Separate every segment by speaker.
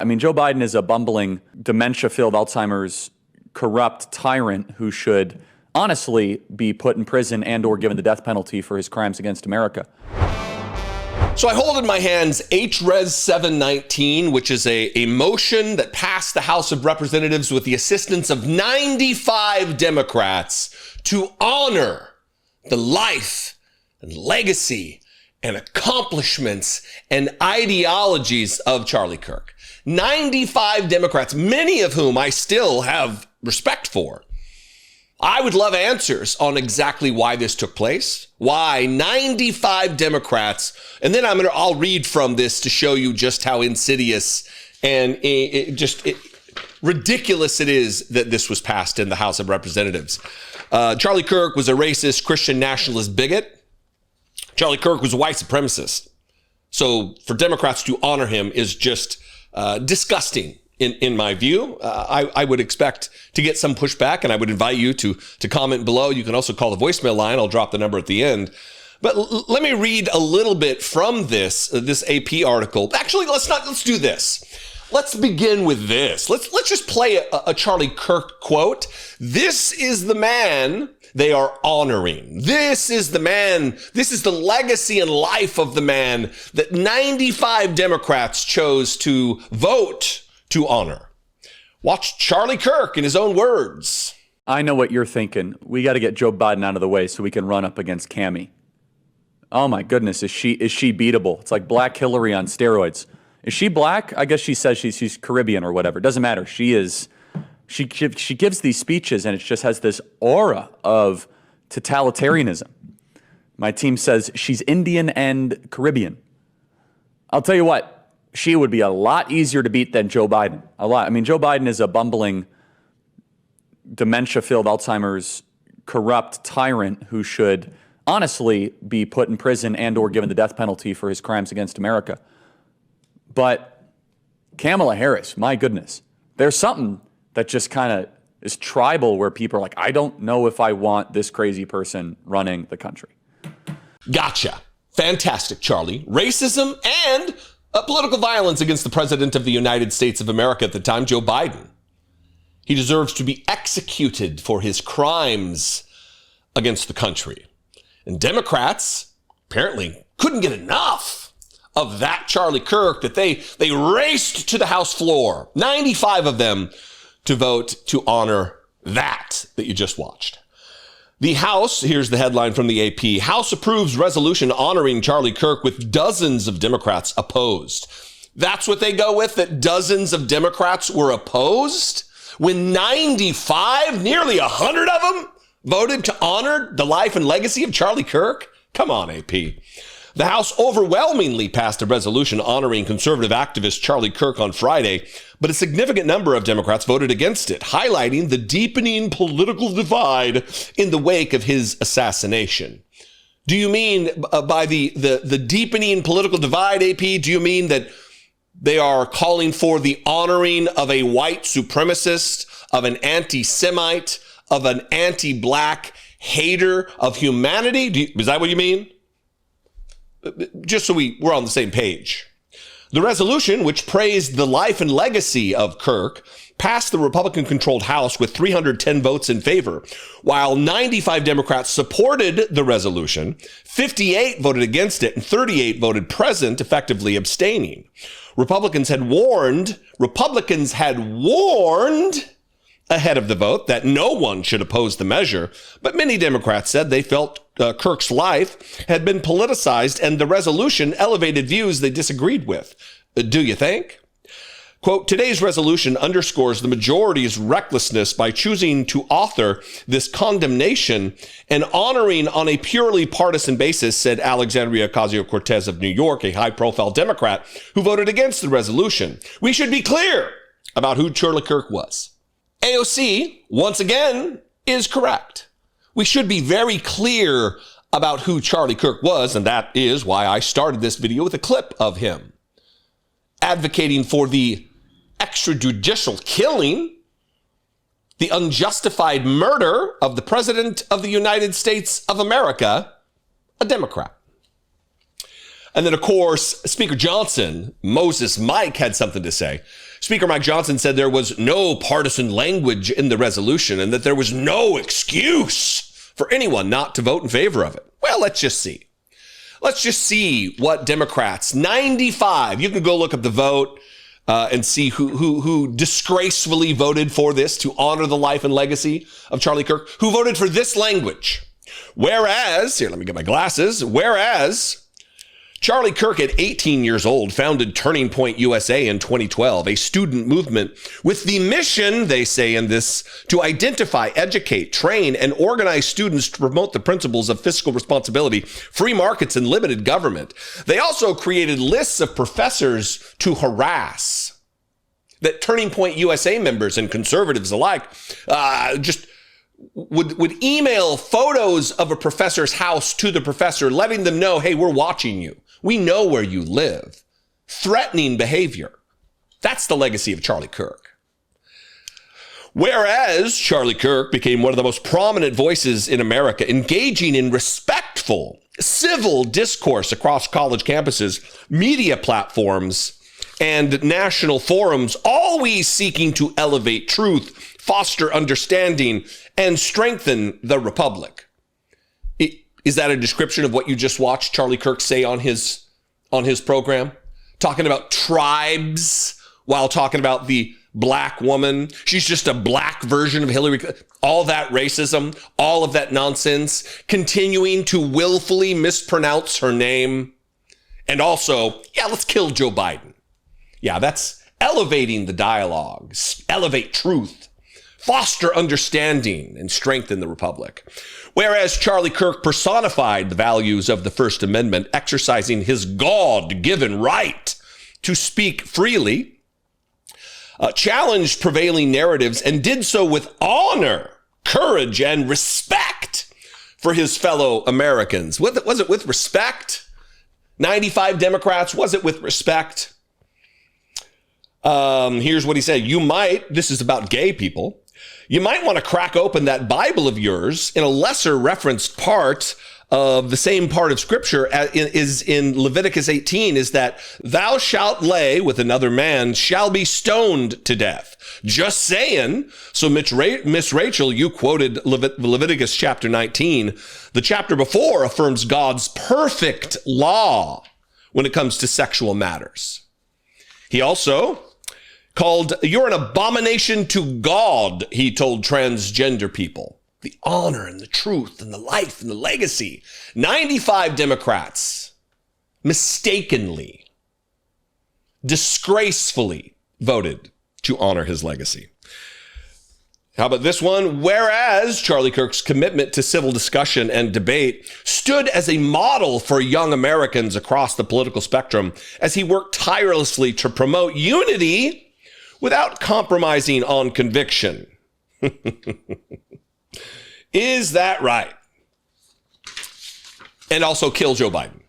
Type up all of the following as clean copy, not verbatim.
Speaker 1: I mean, Joe Biden is a bumbling, dementia-filled, Alzheimer's, corrupt tyrant who should honestly be put in prison and or given the death penalty for his crimes against America.
Speaker 2: So I hold in my hands HRES 719, which is a motion that passed the House of Representatives with the assistance of 95 Democrats to honor the life and legacy and accomplishments and ideologies of Charlie Kirk. 95 Democrats, many of whom I still have respect for. I would love answers on exactly why this took place, why 95 Democrats, and then I'll read from this to show you just how insidious and ridiculous it is that this was passed in the House of Representatives. Charlie Kirk was a racist, Christian nationalist bigot. Charlie Kirk was a white supremacist. So for Democrats to honor him is just disgusting in my view. I would expect to get some pushback, and I would invite you to comment below. You can also call the voicemail line. I'll drop the number at the end. But let me read a little bit from this AP article. Actually, let's do this. Let's begin with this. Let's just play a Charlie Kirk quote. This is the man they are honoring. This is the man, this is the legacy and life of the man that 95 Democrats chose to vote to honor. Watch Charlie Kirk in his own words.
Speaker 1: I know what you're thinking. We got to get Joe Biden out of the way so we can run up against Cammie. Oh my goodness, is she beatable? It's like Black Hillary on steroids. Is she black? I guess she says she's Caribbean or whatever. It doesn't matter. She gives these speeches and it just has this aura of totalitarianism. My team says she's Indian and Caribbean. I'll tell you what, she would be a lot easier to beat than Joe Biden. A lot. I mean, Joe Biden is a bumbling, dementia-filled, Alzheimer's, corrupt tyrant who should honestly be put in prison and or given the death penalty for his crimes against America. But Kamala Harris, my goodness, there's something that just kind of is tribal where people are like, I don't know if I want this crazy person running the country.
Speaker 2: Gotcha. Fantastic, Charlie. Racism and political violence against the president of the United States of America at the time, Joe Biden. He deserves to be executed for his crimes against the country. And Democrats apparently couldn't get enough of that Charlie Kirk that they raced to the House floor, 95 of them, to vote to honor that you just watched. The House, here's the headline from the AP, House approves resolution honoring Charlie Kirk with dozens of Democrats opposed. That's what they go with, that dozens of Democrats were opposed? When 95, nearly 100 of them, voted to honor the life and legacy of Charlie Kirk? Come on, AP. The House overwhelmingly passed a resolution honoring conservative activist Charlie Kirk on Friday, but a significant number of Democrats voted against it, highlighting the deepening political divide in the wake of his assassination. Do you mean by the deepening political divide, AP, do you mean that they are calling for the honoring of a white supremacist, of an anti-Semite, of an anti-black hater of humanity? Is that what you mean? Just so we're on the same page. The resolution, which praised the life and legacy of Kirk, passed the Republican-controlled House with 310 votes in favor. While 95 Democrats supported the resolution, 58 voted against it and 38 voted present, effectively abstaining. Republicans had warned ahead of the vote that no one should oppose the measure, but many Democrats said they felt Kirk's life had been politicized and the resolution elevated views they disagreed with. Do you think? Quote, today's resolution underscores the majority's recklessness by choosing to author this condemnation and honoring on a purely partisan basis, said Alexandria Ocasio-Cortez of New York, a high-profile Democrat who voted against the resolution. We should be clear about who Charlie Kirk was. AOC, once again, is correct. We should be very clear about who Charlie Kirk was, and that is why I started this video with a clip of him advocating for the extrajudicial killing, the unjustified murder of the President of the United States of America, a Democrat. And then, of course, Speaker Johnson, Moses Mike, had something to say. Speaker Mike Johnson said there was no partisan language in the resolution and that there was no excuse for anyone not to vote in favor of it. Well, let's just see. Let's just see what Democrats, 95, you can go look up the vote and see who disgracefully voted for this to honor the life and legacy of Charlie Kirk, who voted for this language. Whereas, here, let me get my glasses. Whereas Charlie Kirk, at 18 years old, founded Turning Point USA in 2012, a student movement with the mission, they say in this, to identify, educate, train, and organize students to promote the principles of fiscal responsibility, free markets, and limited government. They also created lists of professors to harass. That Turning Point USA members and conservatives alike just would email photos of a professor's house to the professor, letting them know, hey, we're watching you. We know where you live. Threatening behavior. That's the legacy of Charlie Kirk. Whereas Charlie Kirk became one of the most prominent voices in America, engaging in respectful, civil discourse across college campuses, media platforms, and national forums, always seeking to elevate truth, foster understanding, and strengthen the republic. Is that a description of what you just watched Charlie Kirk say on his program? Talking about tribes while talking about the black woman. She's just a black version of Hillary. All that racism, all of that nonsense, continuing to willfully mispronounce her name. And also, let's kill Joe Biden. Yeah, that's elevating the dialogue, elevate truth, foster understanding, and strengthen the republic. Whereas Charlie Kirk personified the values of the First Amendment, exercising his God-given right to speak freely, challenged prevailing narratives, and did so with honor, courage, and respect for his fellow Americans. Was it with respect? 95 Democrats, was it with respect? Here's what he said. This is about gay people. You might want to crack open that Bible of yours in a lesser referenced part of the same part of scripture is in Leviticus 18, is that thou shalt lay with another man shall be stoned to death. Just saying. So Miss Rachel, you quoted Leviticus chapter 19. The chapter before affirms God's perfect law when it comes to sexual matters. He also called, you're an abomination to God, he told transgender people. The honor and the truth and the life and the legacy. 95 Democrats mistakenly, disgracefully voted to honor his legacy. How about this one? Whereas Charlie Kirk's commitment to civil discussion and debate stood as a model for young Americans across the political spectrum as he worked tirelessly to promote unity without compromising on conviction. Is that right? And also kill Joe Biden.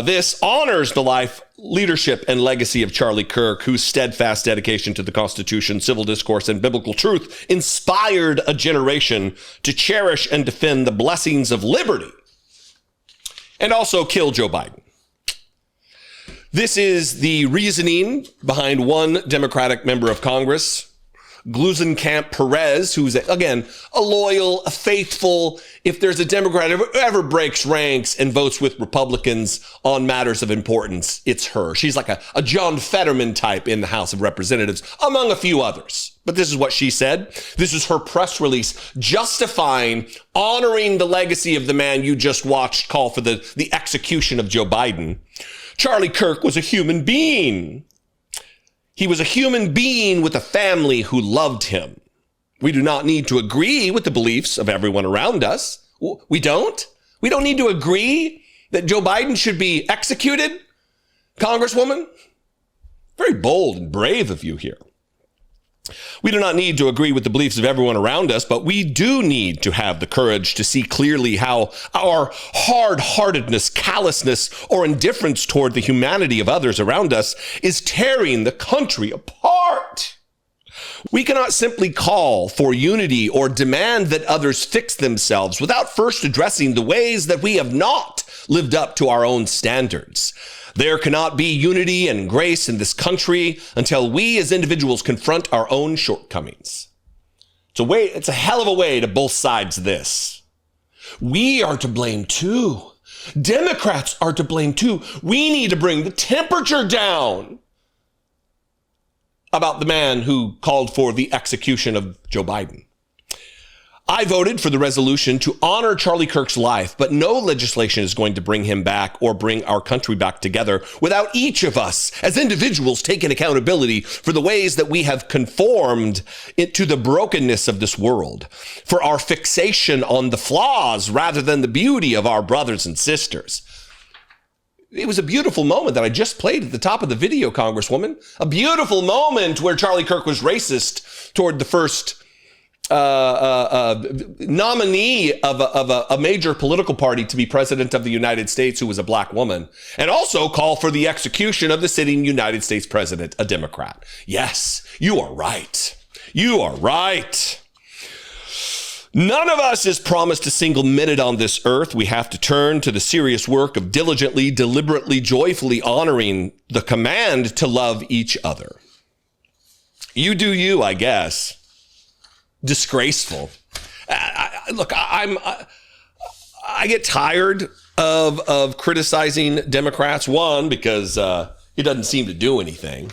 Speaker 2: This honors the life, leadership, and legacy of Charlie Kirk, whose steadfast dedication to the Constitution, civil discourse, and biblical truth inspired a generation to cherish and defend the blessings of liberty. And also kill Joe Biden. This is the reasoning behind one Democratic member of Congress, Glusenkamp Perez, who's, again, a loyal, a faithful, if there's a Democrat who ever breaks ranks and votes with Republicans on matters of importance, it's her. She's like a John Fetterman type in the House of Representatives, among a few others. But this is what she said. This is her press release justifying, honoring the legacy of the man you just watched call for the execution of Joe Biden. Charlie Kirk was a human being. He was a human being with a family who loved him. We do not need to agree with the beliefs of everyone around us. We don't. We don't need to agree that Joe Biden should be executed, Congresswoman. Very bold and brave of you here. We do not need to agree with the beliefs of everyone around us, but we do need to have the courage to see clearly how our hard-heartedness, callousness, or indifference toward the humanity of others around us is tearing the country apart. We cannot simply call for unity or demand that others fix themselves without first addressing the ways that we have not lived up to our own standards. There cannot be unity and grace in this country until we as individuals confront our own shortcomings. It's a hell of a way to both sides of this. We are to blame too. Democrats are to blame too. We need to bring the temperature down about the man who called for the execution of Joe Biden. I voted for the resolution to honor Charlie Kirk's life, but no legislation is going to bring him back or bring our country back together without each of us as individuals taking accountability for the ways that we have conformed to the brokenness of this world, for our fixation on the flaws rather than the beauty of our brothers and sisters. It was a beautiful moment that I just played at the top of the video, Congresswoman. A beautiful moment where Charlie Kirk was racist toward the first nominee of a major political party to be president of the United States who was a black woman, and also call for the execution of the sitting United States president, a Democrat. Yes, you are right. You are right. None of us is promised a single minute on this earth. We have to turn to the serious work of diligently, deliberately, joyfully honoring the command to love each other. You do you, I guess. Disgraceful. I get tired of criticizing Democrats. One, because it doesn't seem to do anything.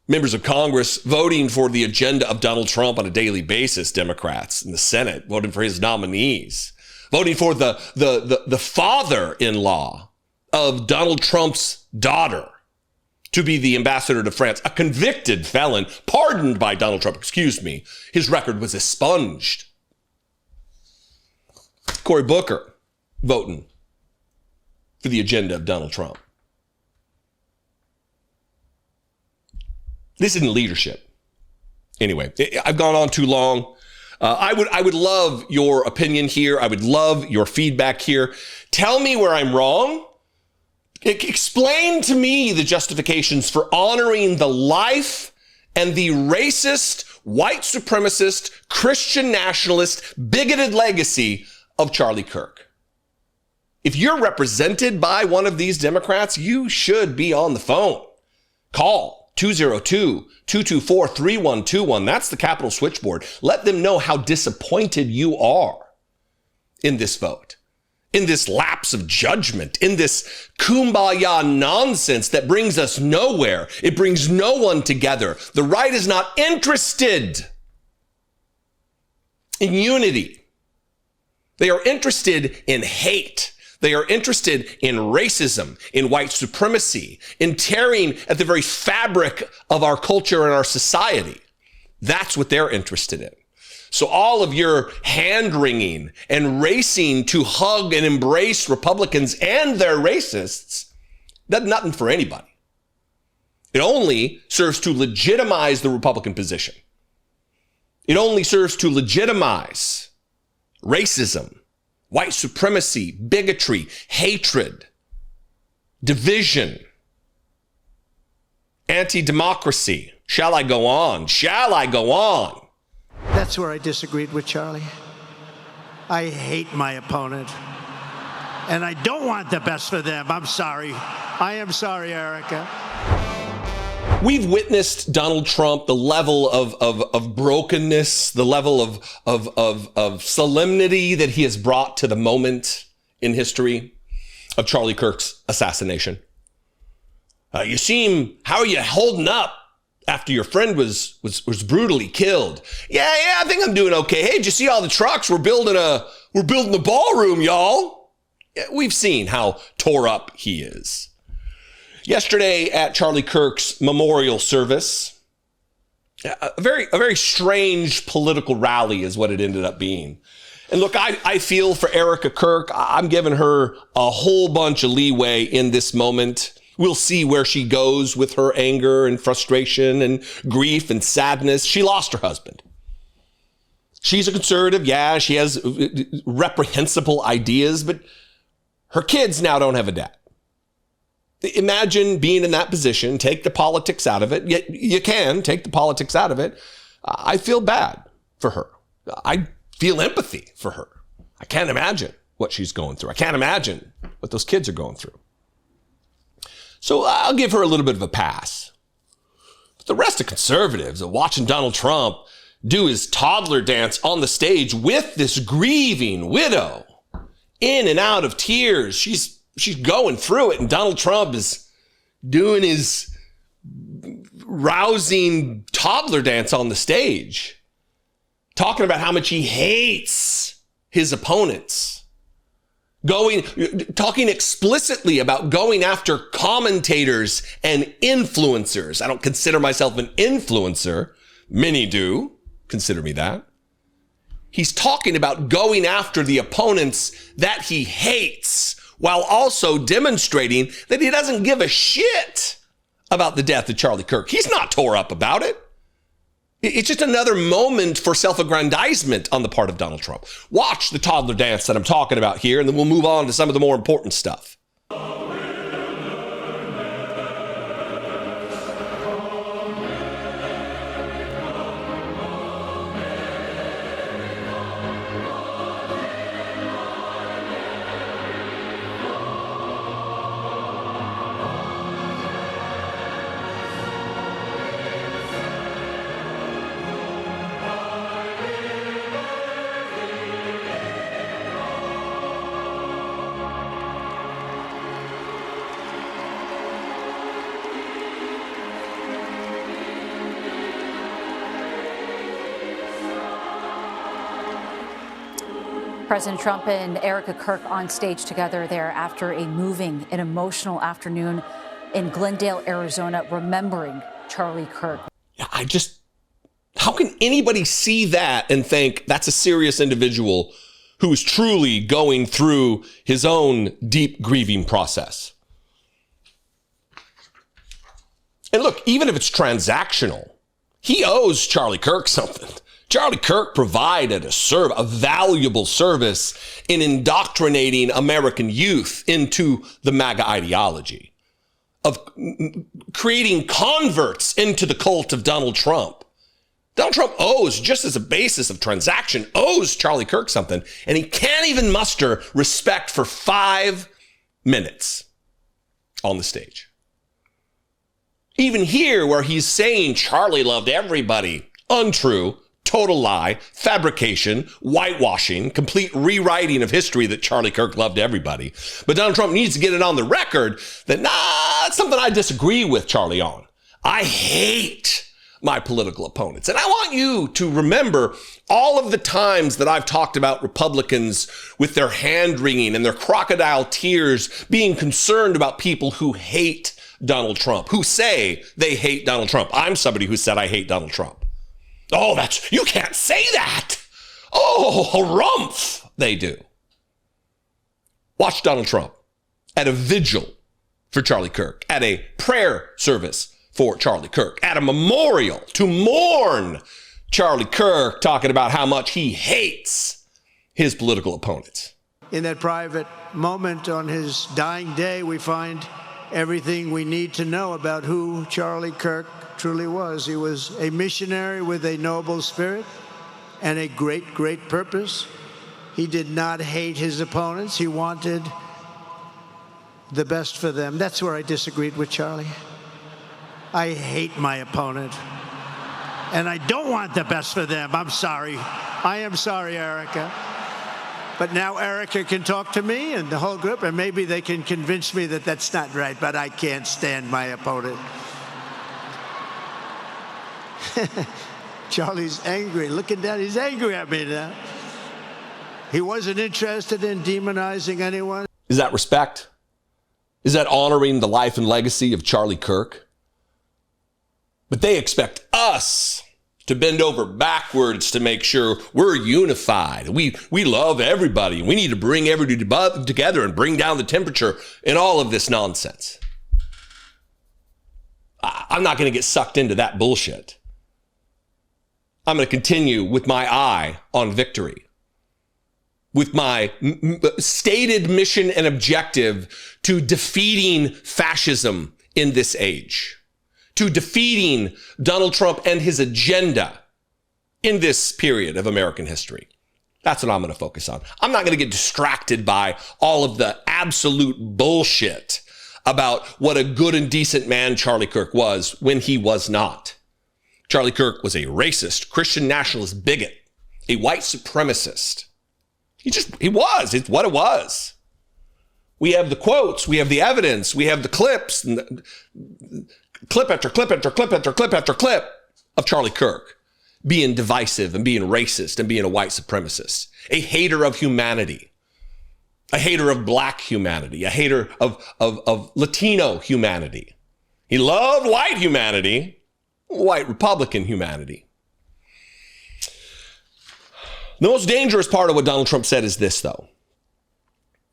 Speaker 2: Members of Congress voting for the agenda of Donald Trump on a daily basis, Democrats in the Senate, voting for his nominees, voting for the father-in-law of Donald Trump's daughter to be the ambassador to France, a convicted felon, pardoned by Donald Trump, his record was expunged. Cory Booker voting for the agenda of Donald Trump. This isn't leadership. Anyway, I've gone on too long. I would love your opinion here. I would love your feedback here. Tell me where I'm wrong. Explain to me the justifications for honoring the life and the racist, white supremacist, Christian nationalist, bigoted legacy of Charlie Kirk. If you're represented by one of these Democrats, you should be on the phone. Call 202-224-3121. That's the Capitol switchboard. Let them know how disappointed you are in this vote, in this lapse of judgment, in this kumbaya nonsense that brings us nowhere. It brings no one together. The right is not interested in unity. They are interested in hate. They are interested in racism, in white supremacy, in tearing at the very fabric of our culture and our society. That's what they're interested in. So all of your hand-wringing and racing to hug and embrace Republicans and their racists does nothing for anybody. It only serves to legitimize the Republican position. It only serves to legitimize racism, white supremacy, bigotry, hatred, division, anti-democracy. Shall I go on? Shall I go on?
Speaker 3: That's where I disagreed with Charlie. I hate my opponent, and I don't want the best for them. I'm sorry. I am sorry, Erica.
Speaker 2: We've witnessed Donald Trump, the level of brokenness, the level of solemnity that he has brought to the moment in history of Charlie Kirk's assassination. How are you holding up after your friend was brutally killed? Yeah, I think I'm doing okay. Hey, did you see all the trucks? We're building a ballroom, y'all. Yeah, we've seen how tore up he is. Yesterday at Charlie Kirk's memorial service, a very strange political rally is what it ended up being. And look, I feel for Erica Kirk. I'm giving her a whole bunch of leeway in this moment. We'll see where she goes with her anger and frustration and grief and sadness. She lost her husband. She's a conservative. Yeah, she has reprehensible ideas, but her kids now don't have a dad. Imagine being in that position, take the politics out of it. You can take the politics out of it. I feel bad for her. I feel empathy for her. I can't imagine what she's going through. I can't imagine what those kids are going through. So I'll give her a little bit of a pass. But the rest of conservatives are watching Donald Trump do his toddler dance on the stage with this grieving widow, in and out of tears. She's going through it, and Donald Trump is doing his rousing toddler dance on the stage, talking about how much he hates his opponents, talking explicitly about going after commentators and influencers. I don't consider myself an influencer. Many do consider me that. He's talking about going after the opponents that he hates, while also demonstrating that he doesn't give a shit about the death of Charlie Kirk. He's not tore up about it. It's just another moment for self-aggrandizement on the part of Donald Trump. Watch the toddler dance that I'm talking about here, and then we'll move on to some of the more important stuff.
Speaker 4: President Trump and Erica Kirk on stage together there after a moving and emotional afternoon in Glendale, Arizona, remembering Charlie Kirk.
Speaker 2: How can anybody see that and think that's a serious individual who is truly going through his own deep grieving process? And look, even if it's transactional, he owes Charlie Kirk something. Charlie Kirk provided a valuable service in indoctrinating American youth into the MAGA ideology, of creating converts into the cult of Donald Trump. Donald Trump owes, just as a basis of transaction, owes Charlie Kirk something, and he can't even muster respect for 5 minutes on the stage. Even here, where he's saying Charlie loved everybody, untrue, total lie, fabrication, whitewashing, complete rewriting of history that Charlie Kirk loved everybody. But Donald Trump needs to get it on the record that, that's something I disagree with Charlie on. I hate my political opponents. And I want you to remember all of the times that I've talked about Republicans with their hand wringing and their crocodile tears being concerned about people who hate Donald Trump, who say they hate Donald Trump. I'm somebody who said I hate Donald Trump. Oh, you can't say that. Oh, harumph, they do. Watch Donald Trump at a vigil for Charlie Kirk, at a prayer service for Charlie Kirk, at a memorial to mourn Charlie Kirk, talking about how much he hates his political opponents.
Speaker 3: In that private moment on his dying day, we find everything we need to know about who Charlie Kirk truly was. He was a missionary with a noble spirit and a great, great purpose. He did not hate his opponents. He wanted the best for them. That's where I disagreed with Charlie. I hate my opponent, and I don't want the best for them. I'm sorry. I am sorry, Erica. But now Erica can talk to me and the whole group, and maybe they can convince me that that's not right, but I can't stand my opponent. Charlie's angry. Looking down, he's angry at me now. He wasn't interested in demonizing anyone.
Speaker 2: Is that respect? Is that honoring the life and legacy of Charlie Kirk? But they expect us to bend over backwards to make sure we're unified. We love everybody. We need to bring everybody together and bring down the temperature in all of this nonsense. I'm not going to get sucked into that bullshit. I'm going to continue with my eye on victory. with my stated mission and objective to defeating fascism in this age, to defeating Donald Trump and his agenda in this period of American history. That's what I'm going to focus on. I'm not going to get distracted by all of the absolute bullshit about what a good and decent man Charlie Kirk was when he was not. Charlie Kirk was a racist, Christian nationalist bigot, a white supremacist. He was. It's what it was. We have the quotes, we have the evidence, we have the clips, and clip after clip after clip after clip after clip of Charlie Kirk being divisive and being racist and being a white supremacist, a hater of humanity, a hater of black humanity, a hater of Latino humanity. He loved white humanity, white Republican humanity. The most dangerous part of what Donald Trump said is this, though.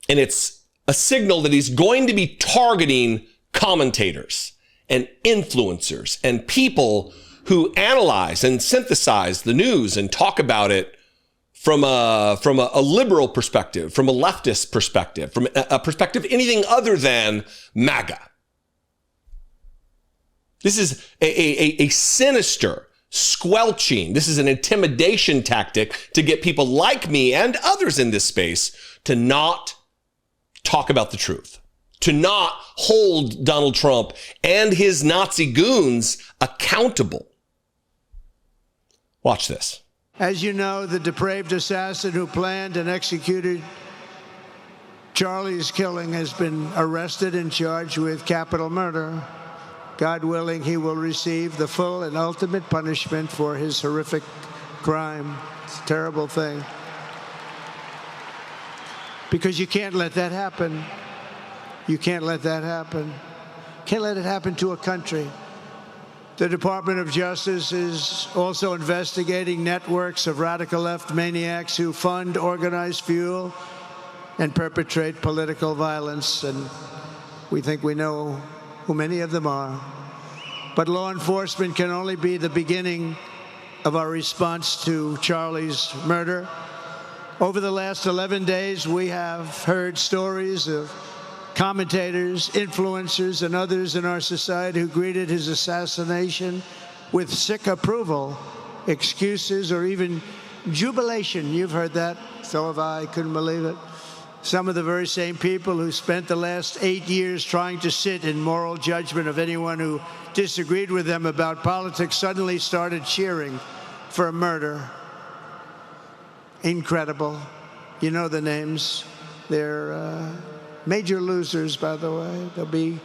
Speaker 2: And it's a signal that he's going to be targeting commentators and influencers and people who analyze and synthesize the news and talk about it from a liberal perspective, from a leftist perspective, from a perspective anything other than MAGA. This is a sinister squelching. This is an intimidation tactic to get people like me and others in this space to not talk about the truth, to not hold Donald Trump and his Nazi goons accountable. Watch this.
Speaker 3: As you know, the depraved assassin who planned and executed Charlie's killing has been arrested and charged with capital murder. God willing, he will receive the full and ultimate punishment for his horrific crime. It's a terrible thing. Because you can't let that happen. You can't let that happen. Can't let it happen to a country. The Department of Justice is also investigating networks of radical left maniacs who fund, organize, fuel, and perpetrate political violence. And we think we know who many of them are. But law enforcement can only be the beginning of our response to Charlie's murder. Over the last 11 days, we have heard stories of commentators, influencers, and others in our society who greeted his assassination with sick approval, excuses, or even jubilation. You've heard that. So have I. Couldn't believe it. Some of the very same people who spent the last 8 years trying to sit in moral judgment of anyone who disagreed with them about politics suddenly started cheering for a murder. Incredible. You know the names. They're major losers, by the way.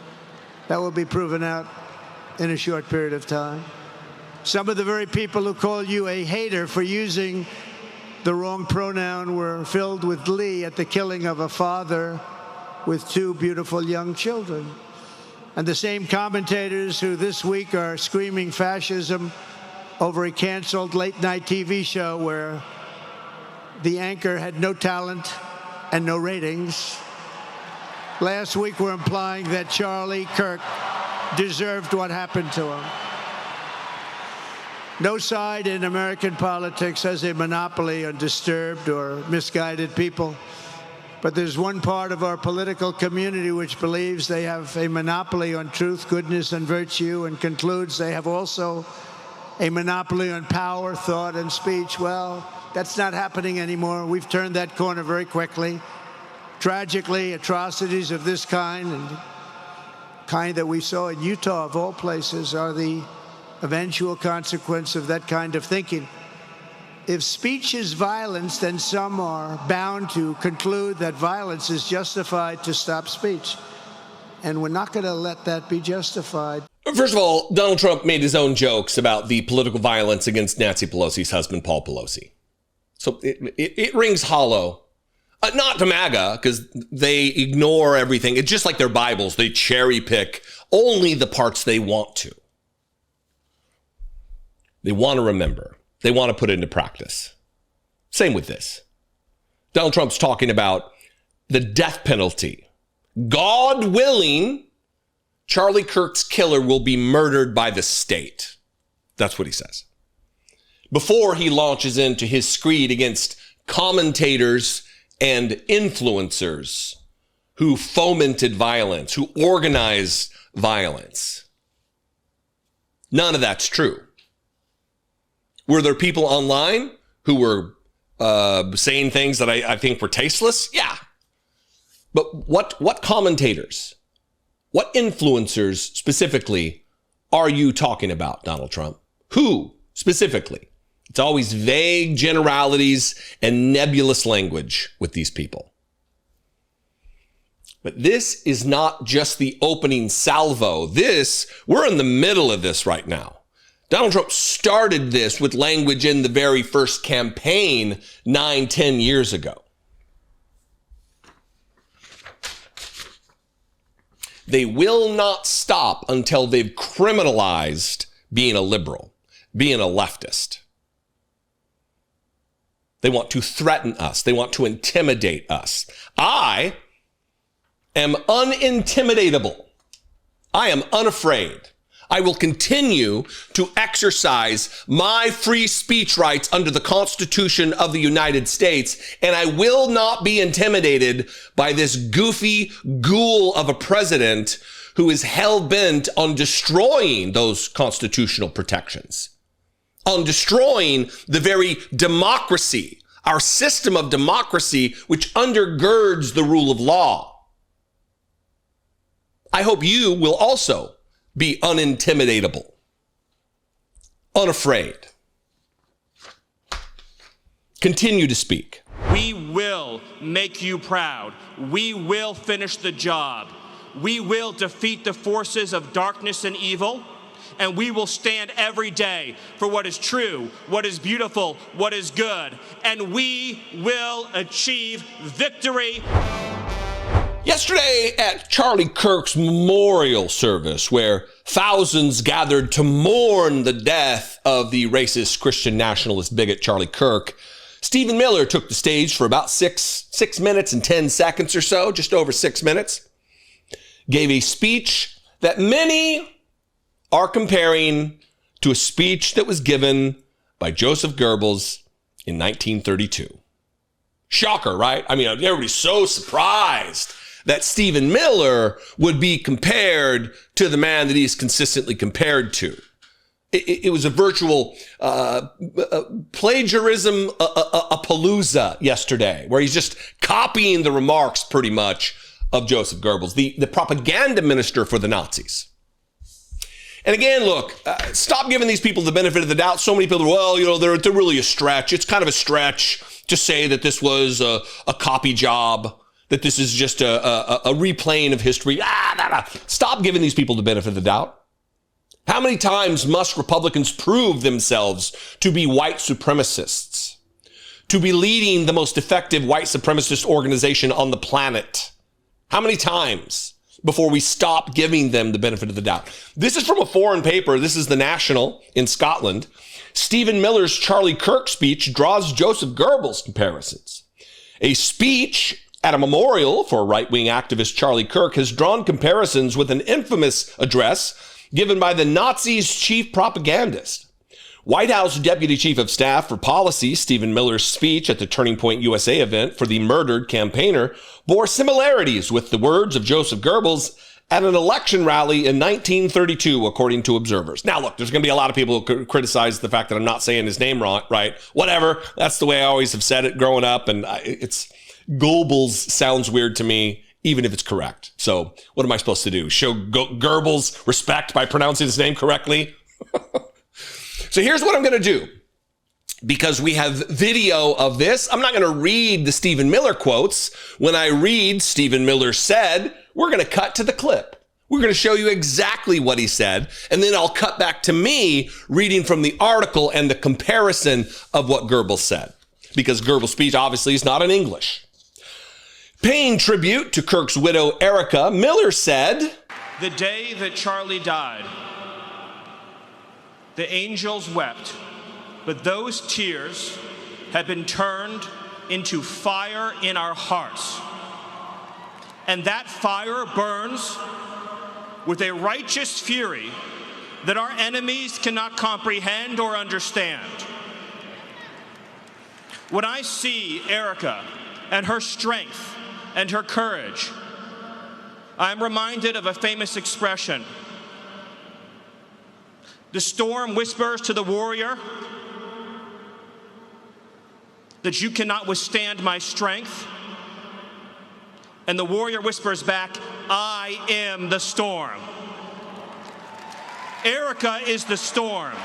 Speaker 3: That will be proven out in a short period of time. Some of the very people who call you a hater for using the wrong pronoun were filled with glee at the killing of a father with 2 beautiful young children. And the same commentators who this week are screaming fascism over a canceled late-night TV show where the anchor had no talent and no ratings. Last week were implying that Charlie Kirk deserved what happened to him. No side in American politics has a monopoly on disturbed or misguided people. But there's one part of our political community which believes they have a monopoly on truth, goodness, and virtue, and concludes they have also a monopoly on power, thought, and speech. Well, that's not happening anymore. We've turned that corner very quickly. Tragically, atrocities of this kind, and kind that we saw in Utah, of all places, are the eventual consequence of that kind of thinking. If speech is violence, then some are bound to conclude that violence is justified to stop speech. And we're not going to let that be justified.
Speaker 2: First of all, Donald Trump made his own jokes about the political violence against Nancy Pelosi's husband, Paul Pelosi. So it rings hollow. Not to MAGA, because they ignore everything. It's just like their Bibles. They cherry pick only the parts they want to. They want to remember. They want to put it into practice. Same with this. Donald Trump's talking about the death penalty. God willing, Charlie Kirk's killer will be murdered by the state. That's what he says. Before he launches into his screed against commentators and influencers who fomented violence, who organized violence. None of that's true. Were there people online who were saying things that I think were tasteless? Yeah. But what commentators, what influencers specifically are you talking about, Donald Trump? Who specifically? It's always vague generalities and nebulous language with these people. But this is not just the opening salvo. We're in the middle of this right now. Donald Trump started this with language in the very first campaign 9-10 years ago. They will not stop until they've criminalized being a liberal, being a leftist. They want to threaten us. They want to intimidate us. I am unintimidatable. I am unafraid. I will continue to exercise my free speech rights under the Constitution of the United States, and I will not be intimidated by this goofy ghoul of a president who is hell-bent on destroying those constitutional protections, on destroying the very democracy, our system of democracy, which undergirds the rule of law. I hope you will also be unintimidatable, unafraid. Continue to speak.
Speaker 5: We will make you proud. We will finish the job. We will defeat the forces of darkness and evil, and we will stand every day for what is true, what is beautiful, what is good, and we will achieve victory.
Speaker 2: Yesterday at Charlie Kirk's memorial service, where thousands gathered to mourn the death of the racist Christian nationalist bigot Charlie Kirk, Stephen Miller took the stage for about 6 minutes and 10 seconds or so, just over 6 minutes, gave a speech that many are comparing to a speech that was given by Joseph Goebbels in 1932. Shocker, right? I mean, everybody's so surprised that Stephen Miller would be compared to the man that he's consistently compared to. It was a virtual plagiarism, a palooza yesterday, where he's just copying the remarks pretty much of Joseph Goebbels, the propaganda minister for the Nazis. And again, look, stop giving these people the benefit of the doubt. So many people, well, they're really a stretch. It's kind of a stretch to say that this was a copy job, that this is just a replaying of history. Stop giving these people the benefit of the doubt. How many times must Republicans prove themselves to be white supremacists, to be leading the most effective white supremacist organization on the planet? How many times before we stop giving them the benefit of the doubt? This is from a foreign paper. This is The National in Scotland. Stephen Miller's Charlie Kirk speech draws Joseph Goebbels comparisons. A speech at a memorial for right-wing activist Charlie Kirk has drawn comparisons with an infamous address given by the Nazis' chief propagandist. White House Deputy Chief of Staff for Policy Stephen Miller's speech at the Turning Point USA event for the murdered campaigner bore similarities with the words of Joseph Goebbels at an election rally in 1932, according to observers. Now, look, there's going to be a lot of people who criticize the fact that I'm not saying his name wrong, right? Whatever. That's the way I always have said it growing up, and it's Goebbels sounds weird to me, even if it's correct. So what am I supposed to do? Show Goebbels respect by pronouncing his name correctly? So here's what I'm going to do. Because we have video of this, I'm not going to read the Stephen Miller quotes. When I read Stephen Miller said, we're going to cut to the clip. We're going to show you exactly what he said, and then I'll cut back to me reading from the article and the comparison of what Goebbels said. Because Goebbels' speech obviously is not in English. Paying tribute to Kirk's widow, Erica, Miller said,
Speaker 5: The day that Charlie died, the angels wept, but those tears have been turned into fire in our hearts. And that fire burns with a righteous fury that our enemies cannot comprehend or understand. When I see Erica and her strength and her courage. I'm reminded of a famous expression. The storm whispers to the warrior that you cannot withstand my strength. And the warrior whispers back, I am the storm. Erica is the storm.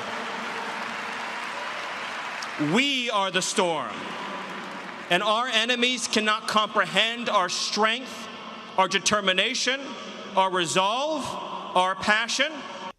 Speaker 5: We are the storm. And our enemies cannot comprehend our strength, our determination, our resolve, our passion.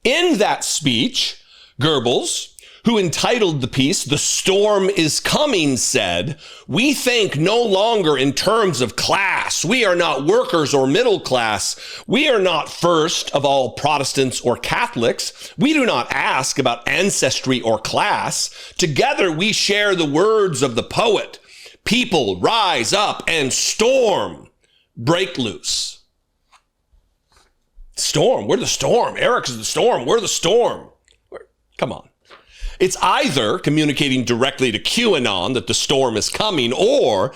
Speaker 2: In that speech, Goebbels, who entitled the piece, "The Storm is Coming," said, "We think no longer in terms of class. We are not workers or middle class. We are not first of all Protestants or Catholics. We do not ask about ancestry or class. Together we share the words of the poet. People rise up and storm, break loose." Storm, we're the storm. Eric's the storm, we're the storm. Come on. It's either communicating directly to QAnon that the storm is coming, or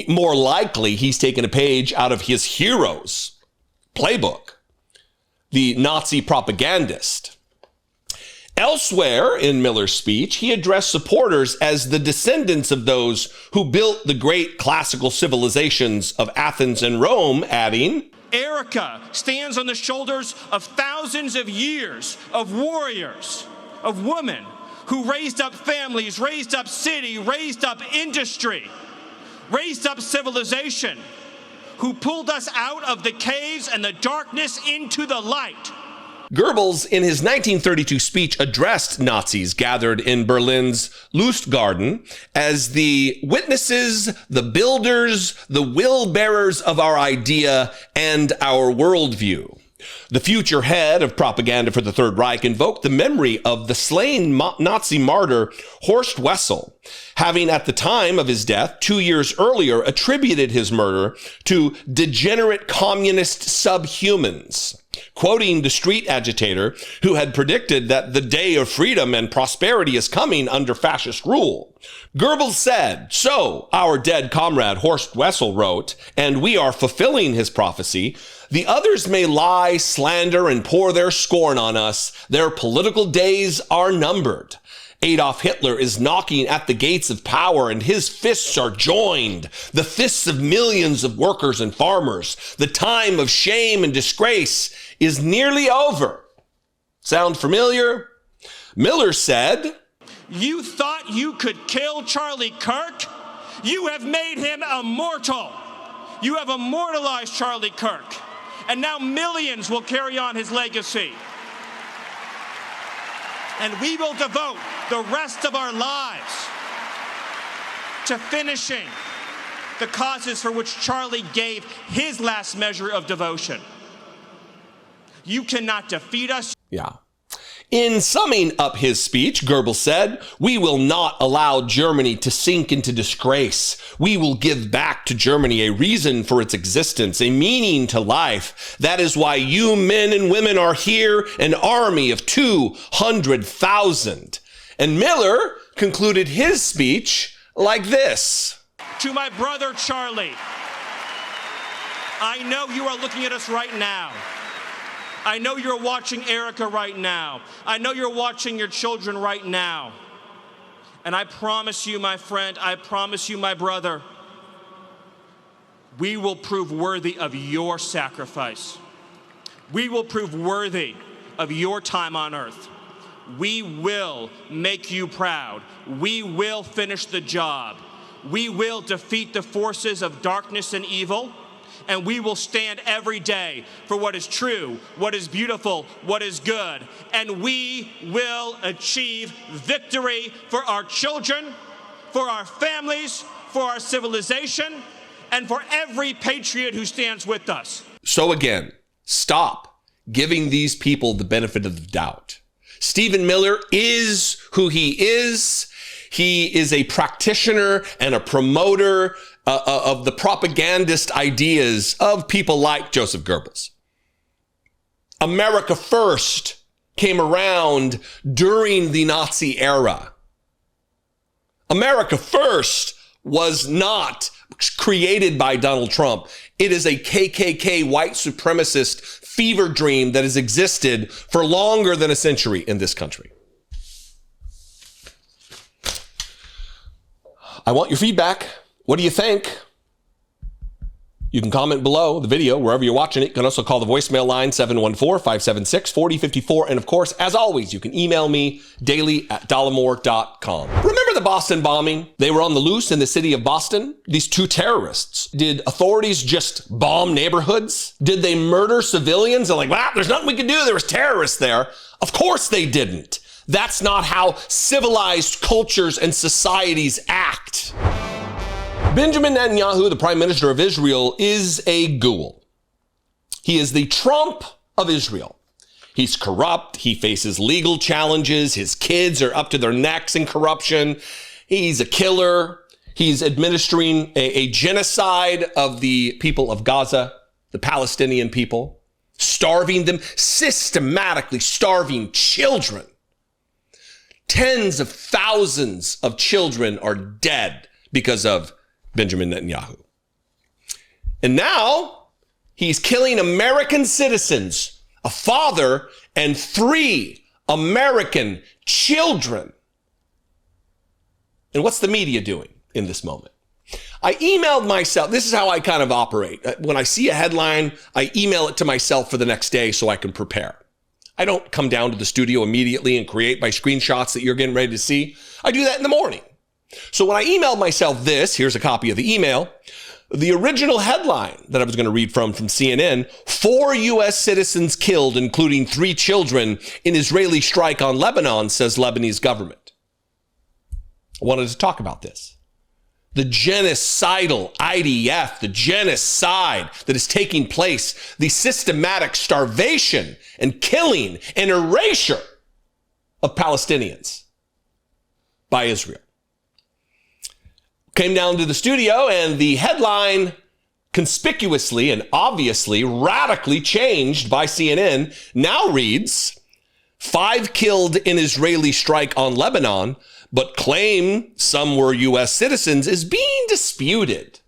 Speaker 2: more likely he's taken a page out of his hero's playbook, the Nazi propagandist. Elsewhere in Miller's speech, he addressed supporters as the descendants of those who built the great classical civilizations of Athens and Rome, adding,
Speaker 5: Erica stands on the shoulders of thousands of years of warriors, of women who raised up families, raised up city, raised up industry, raised up civilization, who pulled us out of the caves and the darkness into the light.
Speaker 2: Goebbels, in his 1932 speech, addressed Nazis gathered in Berlin's Lustgarten as the witnesses, the builders, the will-bearers of our idea and our worldview. The future head of propaganda for the Third Reich invoked the memory of the slain Nazi martyr Horst Wessel, having at the time of his death 2 years earlier attributed his murder to degenerate communist subhumans, quoting the street agitator who had predicted that the day of freedom and prosperity is coming under fascist rule. Goebbels said, "So our dead comrade Horst Wessel wrote, and we are fulfilling his prophecy. The others may lie, slander, and pour their scorn on us. Their political days are numbered. Adolf Hitler is knocking at the gates of power, and his fists are joined, the fists of millions of workers and farmers. The time of shame and disgrace is nearly over." Sound familiar? Miller said,
Speaker 5: You thought you could kill Charlie Kirk? You have made him immortal. You have immortalized Charlie Kirk. And now millions will carry on his legacy. And we will devote the rest of our lives to finishing the causes for which Charlie gave his last measure of devotion. You cannot defeat us.
Speaker 2: Yeah. In summing up his speech, Goebbels said, "We will not allow Germany to sink into disgrace. We will give back to Germany a reason for its existence, a meaning to life. That is why you men and women are here, an army of 200,000. And Miller concluded his speech like this.
Speaker 5: To my brother Charlie, I know you are looking at us right now. I know you're watching Erica right now. I know you're watching your children right now. And I promise you, my friend, I promise you, my brother, we will prove worthy of your sacrifice. We will prove worthy of your time on earth. We will make you proud. We will finish the job. We will defeat the forces of darkness and evil. And we will stand every day for what is true, what is beautiful, what is good. And we will achieve victory for our children, for our families, for our civilization, and for every patriot who stands with us.
Speaker 2: So again, stop giving these people the benefit of the doubt. Stephen Miller is who he is. He is a practitioner and a promoter of the propagandist ideas of people like Joseph Goebbels. America First came around during the Nazi era. America First was not created by Donald Trump. It is a KKK white supremacist fever dream that has existed for longer than a century in this country. I want your feedback. What do you think? You can comment below the video, wherever you're watching it. You can also call the voicemail line, 714-576-4054. And of course, as always, you can email me daily@dollemore.com. Remember the Boston bombing? They were on the loose in the city of Boston. These two terrorists. Did authorities just bomb neighborhoods? Did they murder civilians? They're like, wow, there's nothing we can do. There was terrorists there. Of course they didn't. That's not how civilized cultures and societies act. Benjamin Netanyahu, the Prime Minister of Israel, is a ghoul. He is the Trump of Israel. He's corrupt. He faces legal challenges. His kids are up to their necks in corruption. He's a killer. He's administering a genocide of the people of Gaza, the Palestinian people, starving them, systematically starving children. Tens of thousands of children are dead because of Benjamin Netanyahu. And now he's killing American citizens, a father and 3 American children. And what's the media doing in this moment? I emailed myself. This is how I kind of operate. When I see a headline, I email it to myself for the next day so I can prepare. I don't come down to the studio immediately and create my screenshots that you're getting ready to see. I do that in the morning. So when I emailed myself this, here's a copy of the email. The original headline that I was going to read from CNN, 4 U.S. citizens killed, including 3 children, in Israeli strike on Lebanon, says Lebanese government. I wanted to talk about this. The genocidal IDF, the genocide that is taking place, the systematic starvation and killing and erasure of Palestinians by Israel. Came down to the studio and the headline, conspicuously and obviously radically changed by CNN, now reads, 5 killed in Israeli strike on Lebanon, but claim some were U.S. citizens is being disputed.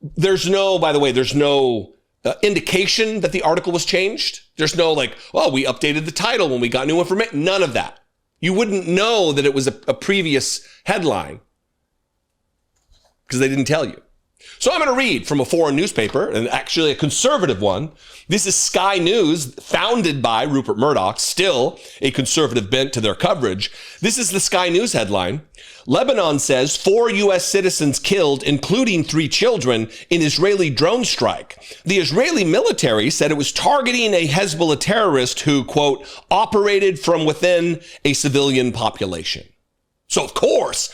Speaker 2: There's no indication that the article was changed. There's no we updated the title when we got new information. None of that. You wouldn't know that it was a previous headline because they didn't tell you. So I'm going to read from a foreign newspaper, and actually a conservative one. This is Sky News, founded by Rupert Murdoch, still a conservative bent to their coverage. This is the Sky News headline. Lebanon says 4 U.S. citizens killed, including 3 children, in Israeli drone strike. The Israeli military said it was targeting a Hezbollah terrorist who, quote, operated from within a civilian population. So of course,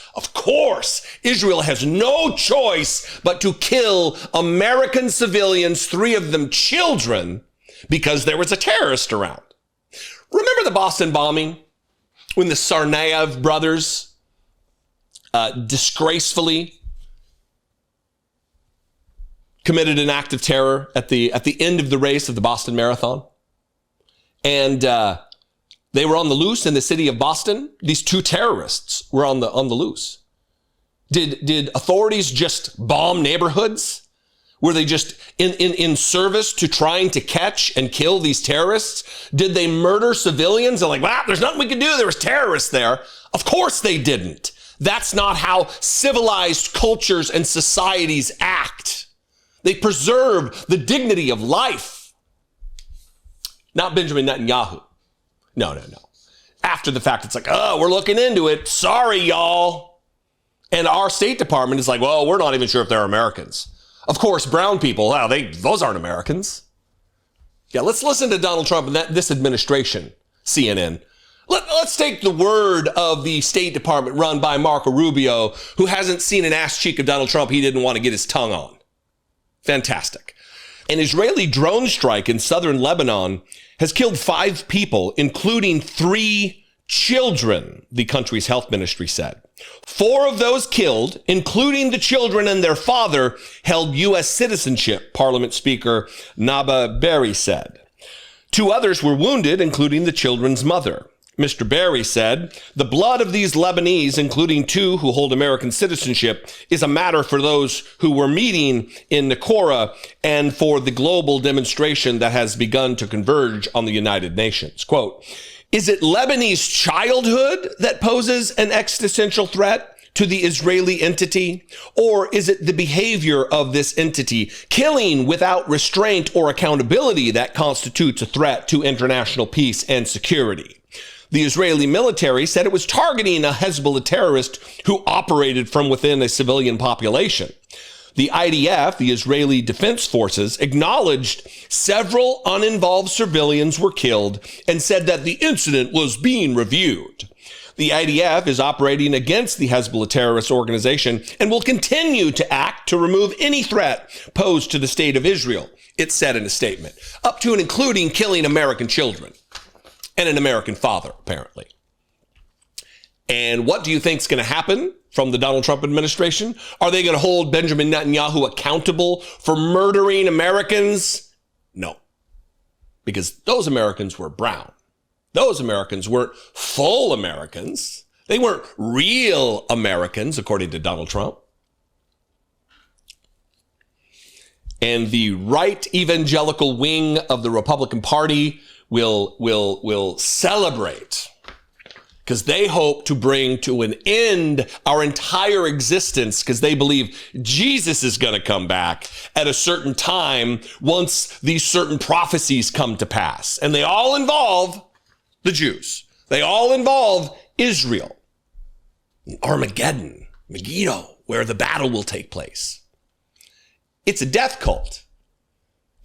Speaker 2: Israel has no choice but to kill American civilians, 3 of them children, because there was a terrorist around. Remember the Boston bombing when the Tsarnaev brothers disgracefully committed an act of terror at the end of the race of the Boston Marathon? And they were on the loose in the city of Boston. These 2 terrorists were on the loose. Did authorities just bomb neighborhoods? Were they just in service to trying to catch and kill these terrorists? Did they murder civilians? They're like, wow, there's nothing we can do. There was terrorists there. Of course they didn't. That's not how civilized cultures and societies act. They preserve the dignity of life. Not Benjamin Netanyahu. No. After the fact, it's like, oh, we're looking into it. Sorry, y'all. And our State Department is like, well, we're not even sure if they're Americans. Of course, brown people, those aren't Americans. Yeah, let's listen to Donald Trump and this administration, CNN. Let's take the word of the State Department run by Marco Rubio, who hasn't seen an ass cheek of Donald Trump he didn't want to get his tongue on. Fantastic. An Israeli drone strike in southern Lebanon has killed 5 people, including 3 children, the country's health ministry said. 4 of those killed, including the children and their father, held U.S. citizenship, Parliament Speaker Naba Berry said. 2 others were wounded, including the children's mother. Mr. Barry said, the blood of these Lebanese, including 2 who hold American citizenship, is a matter for those who were meeting in Naqoura and for the global demonstration that has begun to converge on the United Nations. Quote, is it Lebanese childhood that poses an existential threat to the Israeli entity? Or is it the behavior of this entity, killing without restraint or accountability, that constitutes a threat to international peace and security? The Israeli military said it was targeting a Hezbollah terrorist who operated from within a civilian population. The IDF, the Israeli Defense Forces, acknowledged several uninvolved civilians were killed and said that the incident was being reviewed. The IDF is operating against the Hezbollah terrorist organization and will continue to act to remove any threat posed to the state of Israel, it said in a statement, up to and including killing American children and an American father, apparently. And what do you think is going to happen from the Donald Trump administration? Are they going to hold Benjamin Netanyahu accountable for murdering Americans? No, because those Americans were brown. Those Americans weren't full Americans. They weren't real Americans, according to Donald Trump. And the right evangelical wing of the Republican Party will celebrate, because they hope to bring to an end our entire existence, because they believe Jesus is going to come back at a certain time once these certain prophecies come to pass. And they all involve the Jews. They all involve Israel. Armageddon, Megiddo, where the battle will take place. It's a death cult.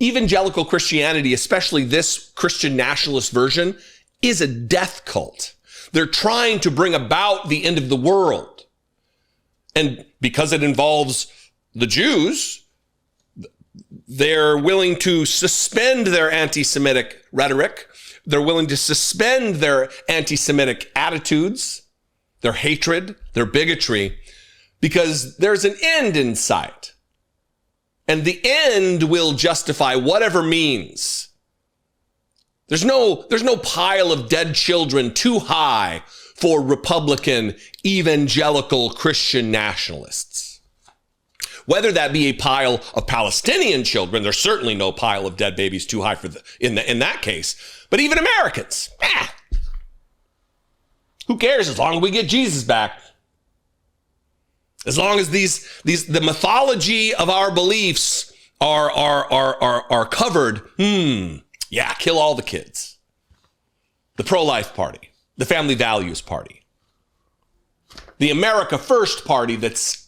Speaker 2: Evangelical Christianity, especially this Christian nationalist version, is a death cult. They're trying to bring about the end of the world. And because it involves the Jews, they're willing to suspend their anti-Semitic rhetoric. They're willing to suspend their anti-Semitic attitudes, their hatred, their bigotry, because there's an end in sight. And the end will justify whatever means. There's no pile of dead children too high for Republican evangelical Christian nationalists. Whether that be a pile of Palestinian children, there's certainly no pile of dead babies too high for in that case. But even Americans, who cares as long as we get Jesus back? As long as the mythology of our beliefs are covered, kill all the kids. The pro-life party, the family values party, the America First party that's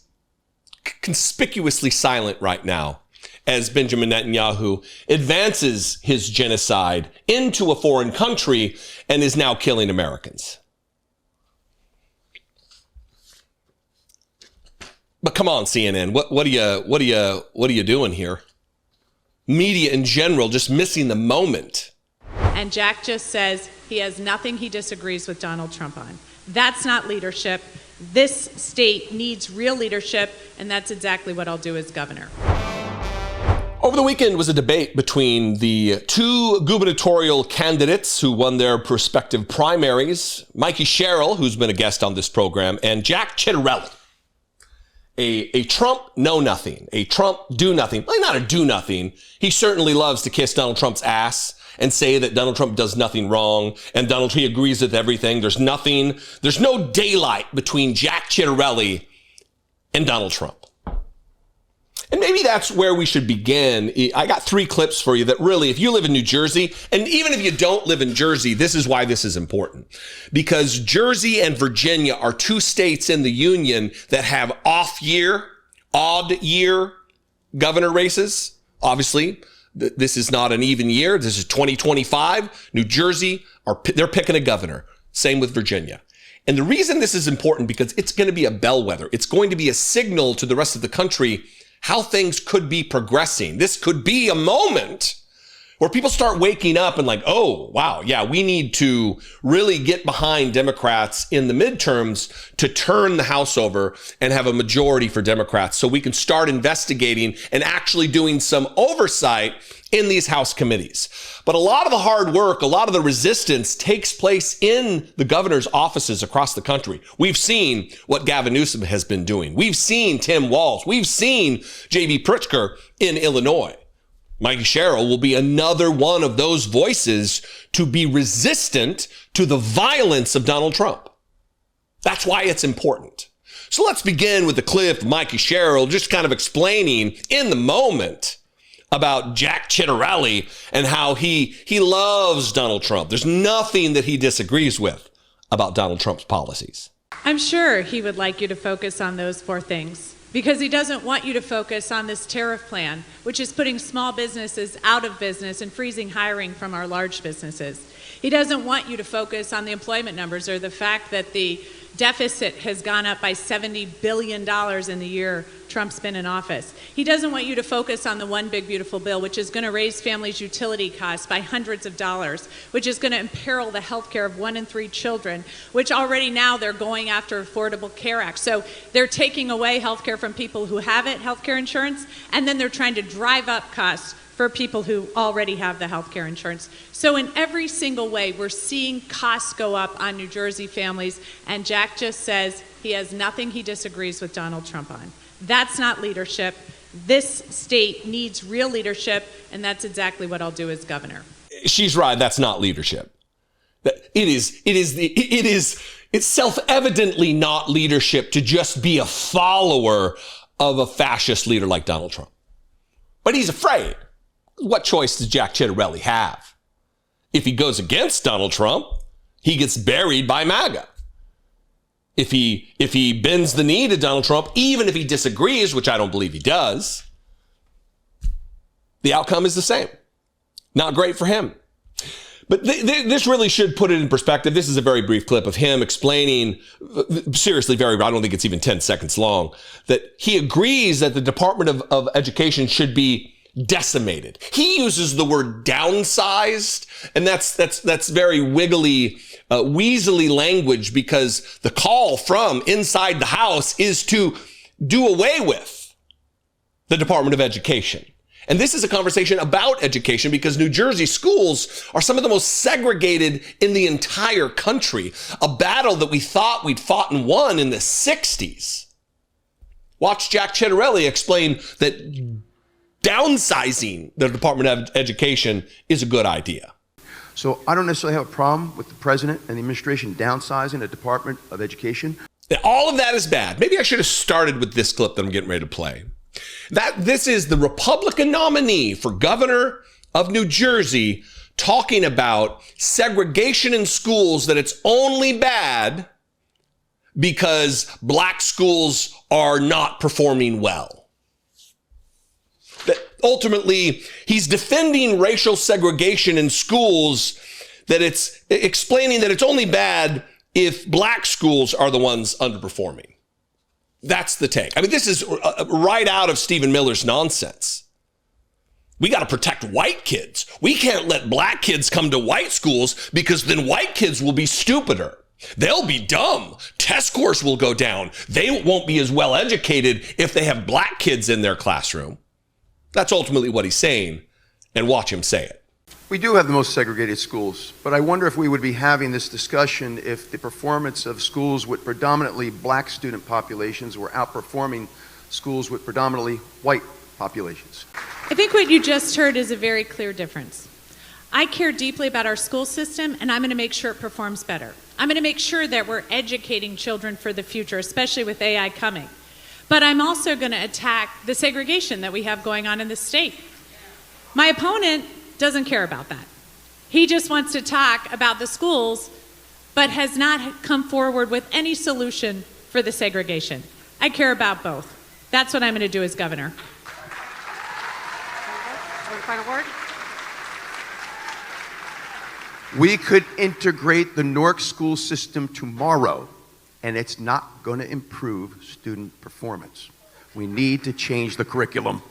Speaker 2: conspicuously silent right now as Benjamin Netanyahu advances his genocide into a foreign country and is now killing Americans. But come on, CNN, what are you doing here? Media in general just missing the moment.
Speaker 6: And Jack just says he has nothing he disagrees with Donald Trump on. That's not leadership. This state needs real leadership, and that's exactly what I'll do as governor.
Speaker 2: Over the weekend was a debate between the 2 gubernatorial candidates who won their prospective primaries, Mikey Sherrill, who's been a guest on this program, and Jack Ciattarelli. A Trump know-nothing, a Trump do-nothing. Well, not a do-nothing. He certainly loves to kiss Donald Trump's ass and say that Donald Trump does nothing wrong and he agrees with everything. There's no daylight between Jack Ciattarelli and Donald Trump. And maybe that's where we should begin. I got 3 clips for you that really, if you live in New Jersey, and even if you don't live in Jersey, this is why this is important. Because Jersey and Virginia are 2 states in the union that have odd year governor races. Obviously, this is not an even year. This is 2025. New Jersey, they're picking a governor. Same with Virginia. And the reason this is important, because it's going to be a bellwether. It's going to be a signal to the rest of the country how things could be progressing. This could be a moment where people start waking up and like, oh, wow, yeah, we need to really get behind Democrats in the midterms to turn the House over and have a majority for Democrats so we can start investigating and actually doing some oversight in these House committees. But a lot of the hard work, a lot of the resistance takes place in the governor's offices across the country. We've seen what Gavin Newsom has been doing. We've seen Tim Walz. We've seen J.B. Pritzker in Illinois. Mikey Sherrill will be another one of those voices to be resistant to the violence of Donald Trump. That's why it's important. So let's begin with the clip of Mikey Sherrill just kind of explaining in the moment about Jack Ciattarelli and how he loves Donald Trump. There's nothing that he disagrees with about Donald Trump's policies.
Speaker 6: I'm sure he would like you to focus on those 4 things because he doesn't want you to focus on this tariff plan, which is putting small businesses out of business and freezing hiring from our large businesses. He doesn't want you to focus on the employment numbers or the fact that the deficit has gone up by $70 billion in the year Trump's been in office. He doesn't want you to focus on the one big beautiful bill, which is going to raise families' utility costs by hundreds of dollars, which is going to imperil the health care of 1 in 3 children, which already now they're going after Affordable Care Act. So they're taking away health care from people who have it, health care insurance, and then they're trying to drive up costs for people who already have the health care insurance. So in every single way, we're seeing costs go up on New Jersey families, and Jack just says he has nothing he disagrees with Donald Trump on. That's not leadership. This state needs real leadership, and that's exactly what I'll do as governor.
Speaker 2: She's right, that's not leadership. It's self-evidently not leadership to just be a follower of a fascist leader like Donald Trump. But he's afraid. What choice does Jack Ciattarelli have? If he goes against Donald Trump, he gets buried by MAGA. If he bends the knee to Donald Trump, even if he disagrees, which I don't believe he does, the outcome is the same. Not great for him. But this really should put it in perspective. This is a very brief clip of him explaining, seriously, I don't think it's even 10 seconds long, that he agrees that the Department of Education should be decimated. He uses the word downsized, and that's very wiggly, weaselly language, because the call from inside the House is to do away with the Department of Education. And this is a conversation about education because New Jersey schools are some of the most segregated in the entire country, a battle that we thought we'd fought and won in the 60s. Watch Jack Ciattarelli explain that downsizing the Department of Education is a good idea.
Speaker 7: So I don't necessarily have a problem with the president and the administration downsizing the Department of Education.
Speaker 2: All of that is bad. Maybe I should have started with this clip that I'm getting ready to play. This is the Republican nominee for governor of New Jersey talking about segregation in schools, that it's only bad because black schools are not performing well. That ultimately, he's defending racial segregation in schools, that it's explaining that it's only bad if black schools are the ones underperforming. That's the take. I mean, this is right out of Stephen Miller's nonsense. We got to protect white kids. We can't let black kids come to white schools because then white kids will be stupider. They'll be dumb. Test scores will go down. They won't be as well educated if they have black kids in their classroom. That's ultimately what he's saying, and watch him say it.
Speaker 7: We do have the most segregated schools, but I wonder if we would be having this discussion if the performance of schools with predominantly black student populations were outperforming schools with predominantly white populations.
Speaker 6: I think what you just heard is a very clear difference. I care deeply about our school system, and I'm going to make sure it performs better. I'm going to make sure that we're educating children for the future, especially with AI coming. But I'm also going to attack the segregation that we have going on in the state. My opponent doesn't care about that. He just wants to talk about the schools, but has not come forward with any solution for the segregation. I care about both. That's what I'm going to do as governor.
Speaker 8: Final word?
Speaker 7: We could integrate the Newark school system tomorrow, and it's not going to improve student performance. We need to change the curriculum.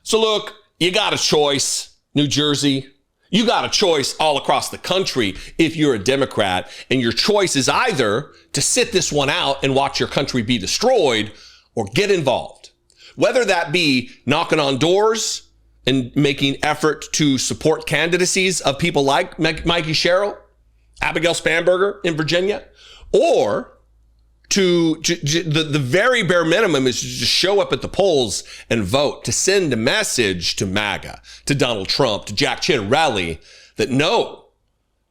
Speaker 2: So look, you got a choice, New Jersey. You got a choice all across the country if you're a Democrat, and your choice is either to sit this one out and watch your country be destroyed or get involved. Whether that be knocking on doors and making effort to support candidacies of people like Mikey Sherrill, Abigail Spanberger in Virginia, or the very bare minimum is to just show up at the polls and vote, to send a message to MAGA, to Donald Trump, to Jack Ciattarelli, that no,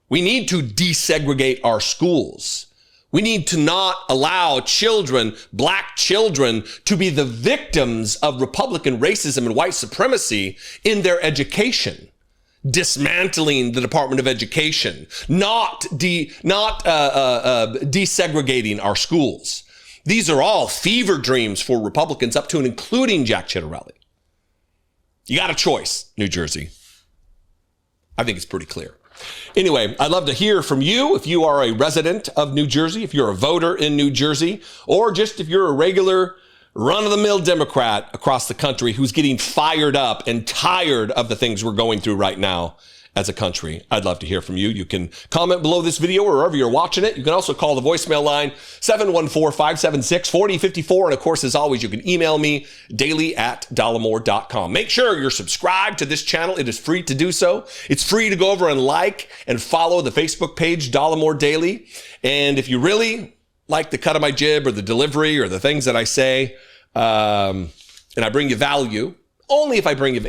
Speaker 2: we need to desegregate our schools. We need to not allow children, black children, to be the victims of Republican racism and white supremacy in their education. Dismantling the Department of Education, not desegregating our schools. These are all fever dreams for Republicans, up to and including Jack Ciattarelli. You got a choice, New Jersey. I think it's pretty clear. Anyway, I'd love to hear from you if you are a resident of New Jersey, if you're a voter in New Jersey, or just if you're a regular run-of-the-mill Democrat across the country who's getting fired up and tired of the things we're going through right now as a country. I'd love to hear from you. You can comment below this video or wherever you're watching it. You can also call the voicemail line 714-576-4054. And of course, as always, you can email me daily@dollemore.com. Make sure you're subscribed to this channel. It is free to do so. It's free to go over and like and follow the Facebook page, Dollemore Daily. And if you really like the cut of my jib or the delivery or the things that I say, and I bring you value, only if I bring you,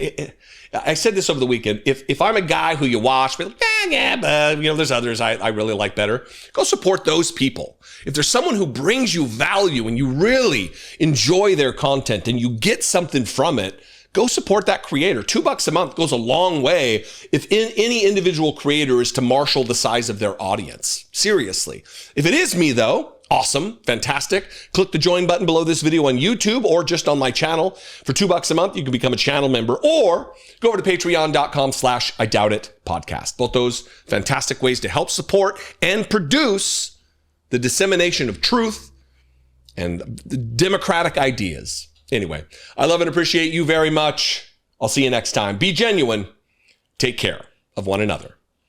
Speaker 2: I said this over the weekend, if I'm a guy who you watch, but there's others I really like better, go support those people. If there's someone who brings you value and you really enjoy their content and you get something from it, go support that creator. $2 a month goes a long way if any individual creator is to marshal the size of their audience. Seriously. If it is me, though, awesome, fantastic. Click the join button below this video on YouTube or just on my channel. For $2 a month, you can become a channel member, or go over to patreon.com/IDoubtIt podcast. Both those fantastic ways to help support and produce the dissemination of truth and the democratic ideas. Anyway, I love and appreciate you very much. I'll see you next time. Be genuine. Take care of one another.